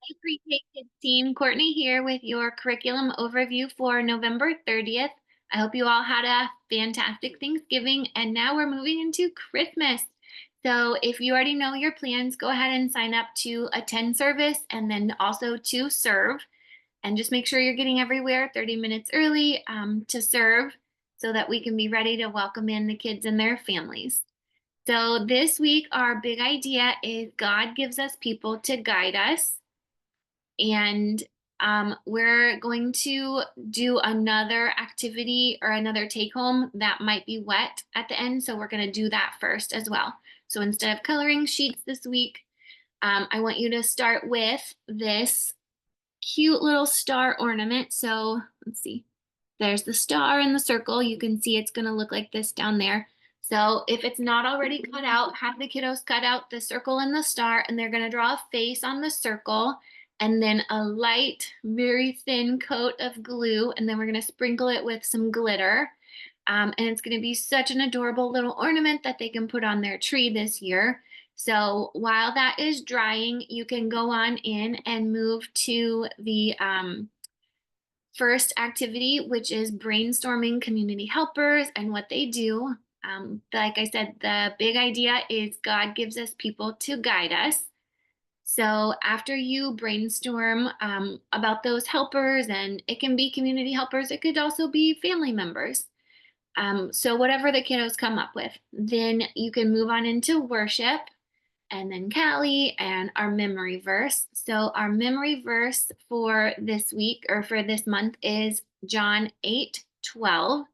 Hey, PreK Kids team, Courtney here with your curriculum overview for November 30th. I hope you all had a fantastic Thanksgiving, and now we're moving into Christmas. So if you already know your plans, go ahead and sign up to attend service and then also to serve. And just make sure you're getting everywhere 30 minutes early to serve so that we can be ready to welcome in the kids and their families. So this week, our big idea is God gives us people to guide us. And we're going to do another activity or another take home that might be wet at the end. So we're going to do that first as well. So instead of coloring sheets this week, I want you to start with this cute little star ornament. So let's see. There's the star in the circle. You can see it's going to look like this down there. So if it's not already cut out, have the kiddos cut out the circle and the star, and they're going to draw a face on the circle and then a light, very thin coat of glue, and then we're going to sprinkle it with some glitter. And it's going to be such an adorable little ornament that they can put on their tree this year. So while that is drying, you can go on in and move to the first activity, which is brainstorming community helpers and what they do. Like I said, the big idea is God gives us people to guide us. So after you brainstorm about those helpers, and it can be community helpers, it could also be family members. So whatever the kiddos come up with, then you can move on into worship and then Callie and our memory verse. So our memory verse for this week or for this month is John 8:12.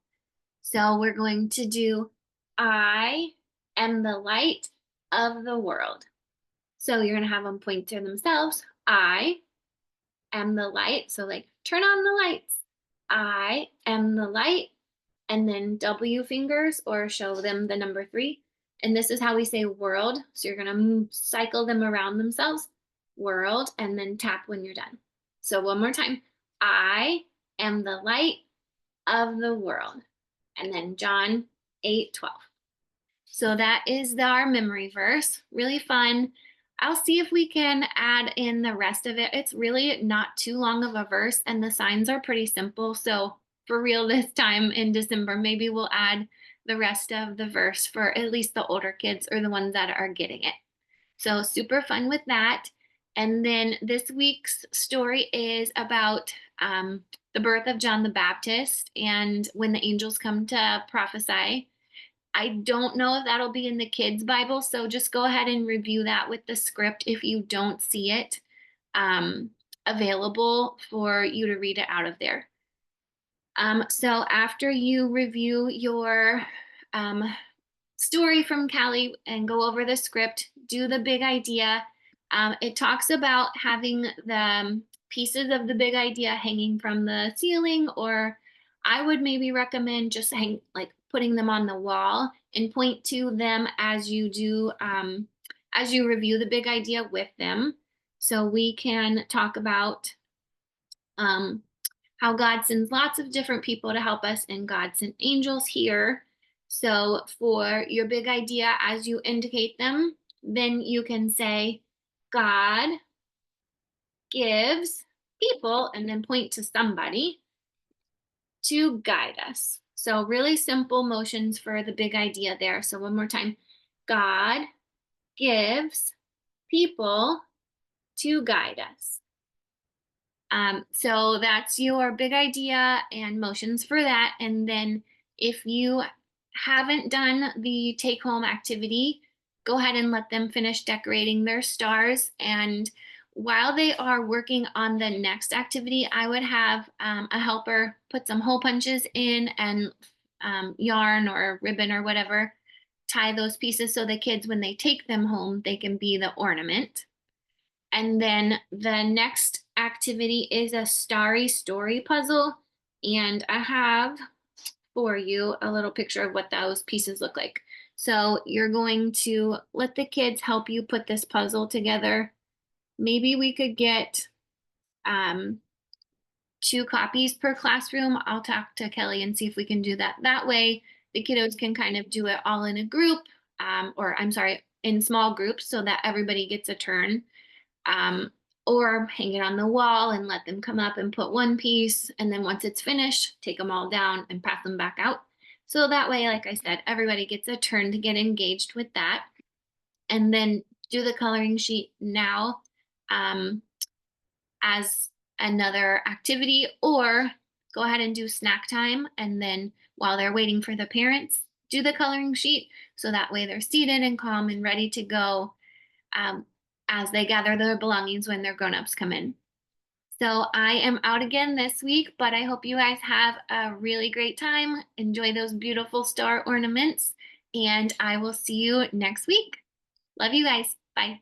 So we're going to do I am the light of the world. So you're going to have them point to themselves. I am the light. So like turn on the lights. I am the light. And then W fingers or show them the number 3. And this is how we say world. So you're going to cycle them around themselves, world, and then tap when you're done. So one more time. I am the light of the world. And then John 8:12. So that is our memory verse. Really fun. I'll see if we can add in the rest of it. It's really not too long of a verse, and the signs are pretty simple. So for real this time in December, maybe we'll add the rest of the verse for at least the older kids or the ones that are getting it. So super fun with that. And then this week's story is about the birth of John the Baptist and when the angels come to prophesy. I don't know if that'll be in the kids' Bible, so just go ahead and review that with the script if you don't see it available for you to read it out of there. So after you review your story from Callie and go over the script, do the big idea. It talks about having the pieces of the big idea hanging from the ceiling, or I would maybe recommend just putting them on the wall and point to them as you do as you review the big idea with them. So we can talk about how God sends lots of different people to help us, and God sent angels here. So for your big idea, as you indicate them, then you can say, God gives people, and then point to somebody to guide us. So really simple motions for the big idea there. So one more time, God gives people to guide us. So that's your big idea and motions for that. And then if you haven't done the take home activity, go ahead and let them finish decorating their stars. And while they are working on the next activity, I would have a helper put some hole punches in and yarn or ribbon or whatever, tie those pieces so the kids, when they take them home, they can be the ornament. And then the next activity is a starry story puzzle. And I have for you a little picture of what those pieces look like. So you're going to let the kids help you put this puzzle together. Maybe we could get 2 copies per classroom. I'll talk to Kelly and see if we can do that. That way the kiddos can kind of do it all in a group, or I'm sorry, in small groups so that everybody gets a turn. or hang it on the wall and let them come up and put one piece. And then once it's finished, take them all down and pass them back out. So that way, like I said, everybody gets a turn to get engaged with that. And then do the coloring sheet now um, as another activity, or go ahead and do snack time. And then while they're waiting for the parents, do the coloring sheet. So that way they're seated and calm and ready to go um, as they gather their belongings when their grown-ups come in. So I am out again this week, but I hope you guys have a really great time. Enjoy those beautiful star ornaments, and I will see you next week. Love you guys. Bye.